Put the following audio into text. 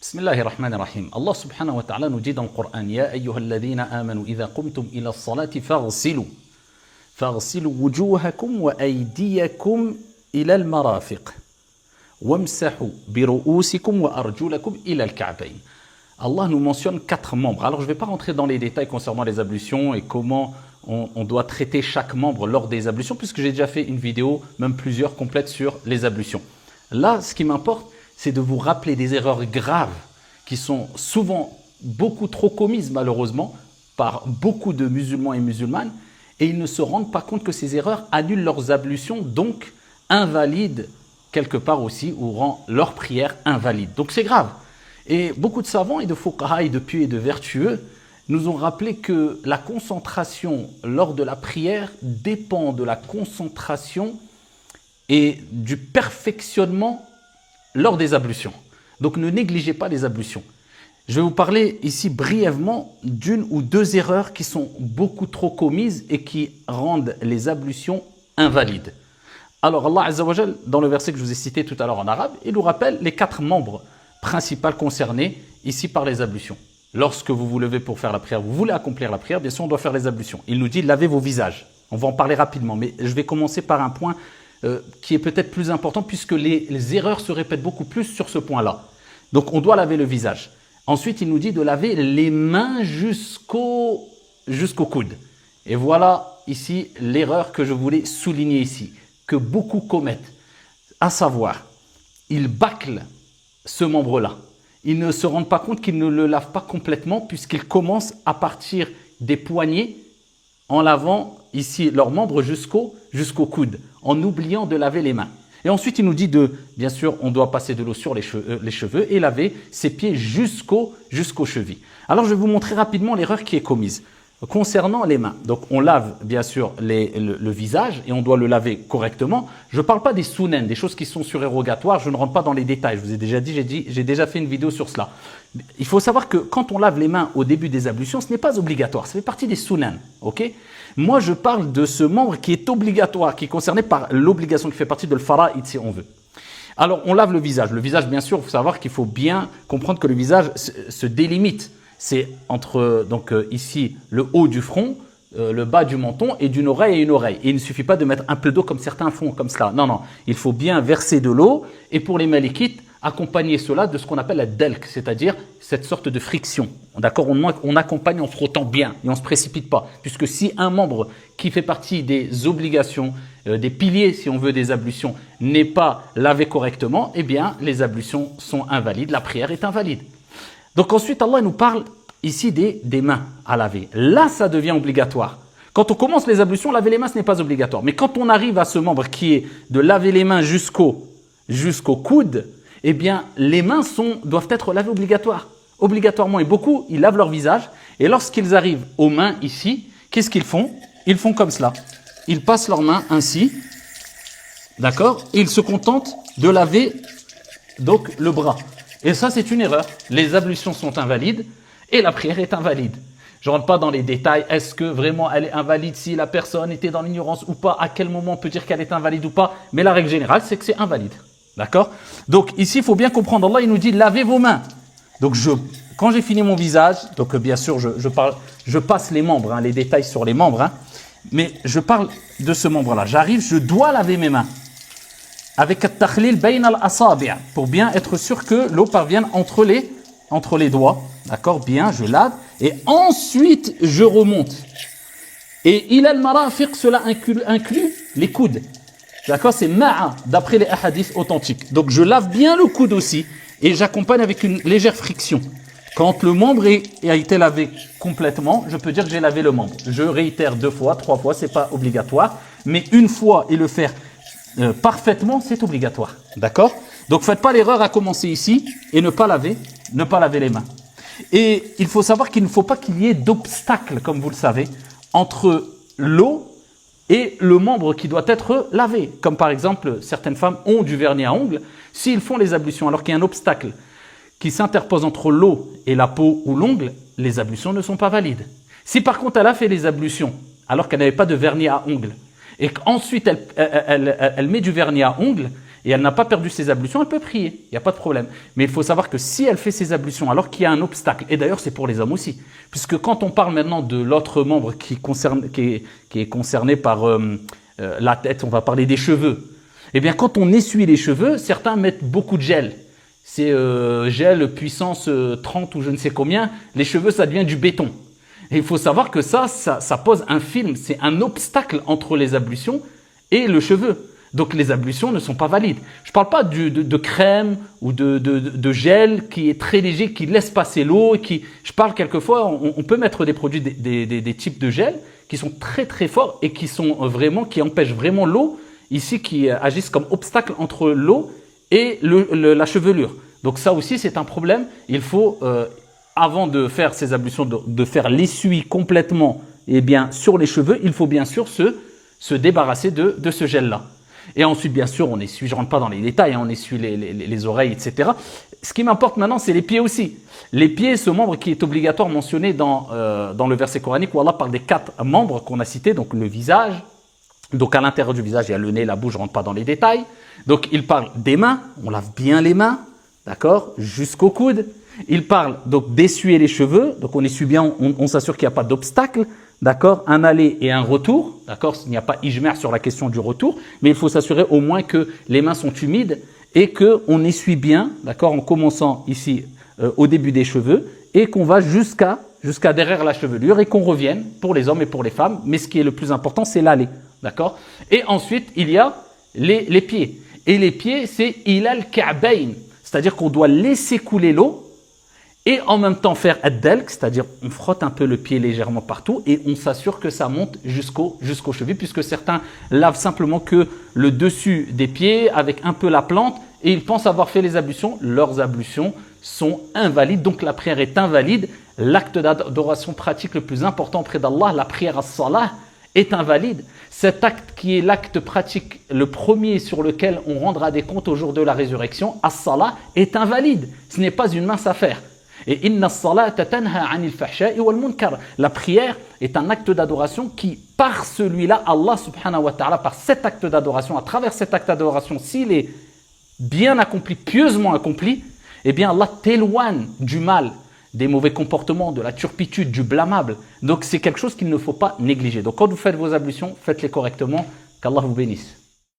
بسم الله الرحمن الرحيم. Allah subhanahu wa ta'ala nous dit dans le Coran: Ya ayyuhalladhina amanu idha qumtum ila as-salati faghsilu wujuhakum wa aydiyakum ila al-marafiq wamsahu bi ru'usikum wa arjulakum ila al-ka'bayn. Allah nous mentionne 4 membres. Alors je ne vais pas rentrer dans les détails concernant les ablutions et comment on doit traiter chaque membre lors des ablutions, puisque j'ai déjà fait une vidéo, même plusieurs complètes sur les ablutions. Là, ce qui m'importe, c'est de vous rappeler des erreurs graves qui sont souvent beaucoup trop commises malheureusement par beaucoup de musulmans et musulmanes, et ils ne se rendent pas compte que ces erreurs annulent leurs ablutions, donc invalident quelque part aussi, ou rend leur prière invalide. Donc c'est grave. Et beaucoup de savants et de fuqaha et de pieux et de vertueux nous ont rappelé que la concentration lors de la prière dépend de la concentration et du perfectionnement lors des ablutions. Donc ne négligez pas les ablutions. Je vais vous parler ici brièvement d'une ou deux erreurs qui sont beaucoup trop commises et qui rendent les ablutions invalides. Alors Allah Azza wa Jal, dans le verset que je vous ai cité tout à l'heure en arabe, il nous rappelle les 4 membres principaux concernés ici par les ablutions. Lorsque vous vous levez pour faire la prière, vous voulez accomplir la prière, bien sûr on doit faire les ablutions. Il nous dit lavez vos visages. On va en parler rapidement, mais je vais commencer par un point qui est peut-être plus important puisque les erreurs se répètent beaucoup plus sur ce point-là. Donc on doit laver le visage. Ensuite, il nous dit de laver les mains jusqu'au coude. Et voilà ici l'erreur que je voulais souligner ici, que beaucoup commettent, à savoir, ils bâclent ce membre-là. Ils ne se rendent pas compte qu'ils ne le lavent pas complètement puisqu'ils commencent à partir des poignets en lavant ici leurs membres jusqu'au coude, en oubliant de laver les mains. Et ensuite, il nous dit bien sûr, on doit passer de l'eau sur les cheveux et laver ses pieds jusqu'aux chevilles. Alors, je vais vous montrer rapidement l'erreur qui est commise. Concernant les mains, donc on lave bien sûr le visage et on doit le laver correctement. Je ne parle pas des sunan, des choses qui sont surérogatoires, je ne rentre pas dans les détails. Je vous ai déjà dit, j'ai déjà fait une vidéo sur cela. Il faut savoir que quand on lave les mains au début des ablutions, ce n'est pas obligatoire, ça fait partie des sunan. Okay? Moi, je parle de ce membre qui est obligatoire, qui est concerné par l'obligation qui fait partie de l'fara'id si on veut. Alors, on lave le visage. Le visage, bien sûr, il faut savoir qu'il faut bien comprendre que le visage se délimite. C'est entre ici le haut du front, le bas du menton et d'une oreille à une oreille. Et il ne suffit pas de mettre un peu d'eau comme certains font comme cela. Non, non, il faut bien verser de l'eau et pour les malikites, accompagner cela de ce qu'on appelle la delk, c'est-à-dire cette sorte de friction. D'accord, on accompagne en frottant bien et on ne se précipite pas. Puisque si un membre qui fait partie des obligations, des piliers si on veut des ablutions, n'est pas lavé correctement, eh bien les ablutions sont invalides, la prière est invalide. Donc ensuite, Allah nous parle ici des mains à laver. Là, ça devient obligatoire. Quand on commence les ablutions, laver les mains, ce n'est pas obligatoire. Mais quand on arrive à ce membre qui est de laver les mains jusqu'au coude, eh bien, les mains doivent être lavées obligatoirement. Et beaucoup, ils lavent leur visage. Et lorsqu'ils arrivent aux mains ici, qu'est-ce qu'ils font? Ils font comme cela. Ils passent leurs mains ainsi. D'accord? Et ils se contentent de laver donc le bras. Et ça, c'est une erreur. Les ablutions sont invalides et la prière est invalide. Je ne rentre pas dans les détails. Est-ce que vraiment elle est invalide si la personne était dans l'ignorance ou pas? À quel moment on peut dire qu'elle est invalide ou pas? Mais la règle générale, c'est que c'est invalide. D'accord? Donc ici, il faut bien comprendre. Allah, il nous dit lavez vos mains. Donc quand j'ai fini mon visage, donc bien sûr, je passe les membres, les détails sur les membres. Mais je parle de ce membre-là. J'arrive, je dois laver mes mains. Avec at-takhlil bayn al-asabi' pour bien être sûr que l'eau parvienne entre les doigts. D'accord? Bien, je lave. Et ensuite, je remonte. Et ila al-marafiq, cela inclut les coudes. D'accord? C'est ma'a, d'après les hadiths authentiques. Donc, je lave bien le coude aussi. Et j'accompagne avec une légère friction. Quand le membre a été lavé complètement, je peux dire que j'ai lavé le membre. Je réitère 2 fois, 3 fois, c'est pas obligatoire. Mais une fois et le faire parfaitement, c'est obligatoire. D'accord? Donc, faites pas l'erreur à commencer ici et ne pas laver les mains. Et il faut savoir qu'il ne faut pas qu'il y ait d'obstacle, comme vous le savez, entre l'eau et le membre qui doit être lavé. Comme par exemple, certaines femmes ont du vernis à ongles. S'ils font les ablutions alors qu'il y a un obstacle qui s'interpose entre l'eau et la peau ou l'ongle, les ablutions ne sont pas valides. Si par contre elle a fait les ablutions alors qu'elle n'avait pas de vernis à ongles, et qu'ensuite elle met du vernis à ongles, et elle n'a pas perdu ses ablutions, elle peut prier, il n'y a pas de problème. Mais il faut savoir que si elle fait ses ablutions alors qu'il y a un obstacle, et d'ailleurs c'est pour les hommes aussi, puisque quand on parle maintenant de l'autre membre qui est concerné par la tête, on va parler des cheveux. Eh bien quand on essuie les cheveux, certains mettent beaucoup de gel. C'est gel puissance 30 ou je ne sais combien, les cheveux ça devient du béton. Et il faut savoir que ça pose un film, c'est un obstacle entre les ablutions et le cheveu. Donc les ablutions ne sont pas valides. Je ne parle pas de crème ou de gel qui est très léger, qui laisse passer l'eau. Je parle quelquefois, on peut mettre des produits, des types de gel qui sont très très forts et qui empêchent vraiment l'eau, ici qui agissent comme obstacle entre l'eau et la chevelure. Donc ça aussi c'est un problème. Il faut, avant de faire ces ablutions, de faire l'essuie complètement sur les cheveux, il faut bien sûr se débarrasser de ce gel-là. Et ensuite, bien sûr, on essuie, je ne rentre pas dans les détails, on essuie les oreilles, etc. Ce qui m'importe maintenant, c'est les pieds aussi. Les pieds, ce membre qui est obligatoire mentionné dans le verset coranique où Allah parle des 4 membres qu'on a cités, donc le visage. Donc à l'intérieur du visage, il y a le nez, la bouche, je ne rentre pas dans les détails. Donc il parle des mains, on lave bien les mains, d'accord, jusqu'au coude. Il parle donc d'essuyer les cheveux, donc on essuie bien, on s'assure qu'il n'y a pas d'obstacle. D'accord, un aller et un retour, d'accord, il n'y a pas ijma' sur la question du retour, mais il faut s'assurer au moins que les mains sont humides et qu'on essuie bien, d'accord, en commençant ici au début des cheveux et qu'on va jusqu'à derrière la chevelure et qu'on revienne pour les hommes et pour les femmes, mais ce qui est le plus important, c'est l'aller, d'accord. Et ensuite, il y a les pieds. Et les pieds, c'est ilal ka'bayn, c'est-à-dire qu'on doit laisser couler l'eau et en même temps faire ad-dalk, c'est-à-dire on frotte un peu le pied légèrement partout et on s'assure que ça monte jusqu'au cheville, puisque certains lavent simplement que le dessus des pieds avec un peu la plante et ils pensent avoir fait les ablutions. Leurs ablutions sont invalides, donc la prière est invalide. L'acte d'adoration pratique le plus important auprès d'Allah, la prière as-salah, est invalide. Cet acte qui est l'acte pratique, le premier sur lequel on rendra des comptes au jour de la résurrection, as-salah, est invalide. Ce n'est pas une mince affaire. Et inna as-salata tanha 'anil fahsha'i wal munkar. La prière est un acte d'adoration qui, par celui-là, Allah subhanahu wa ta'ala, par cet acte d'adoration, à travers cet acte d'adoration, s'il est bien accompli, pieusement accompli, eh bien Allah t'éloigne du mal, des mauvais comportements, de la turpitude, du blâmable. Donc c'est quelque chose qu'il ne faut pas négliger. Donc quand vous faites vos ablutions, faites-les correctement. Qu'Allah vous bénisse.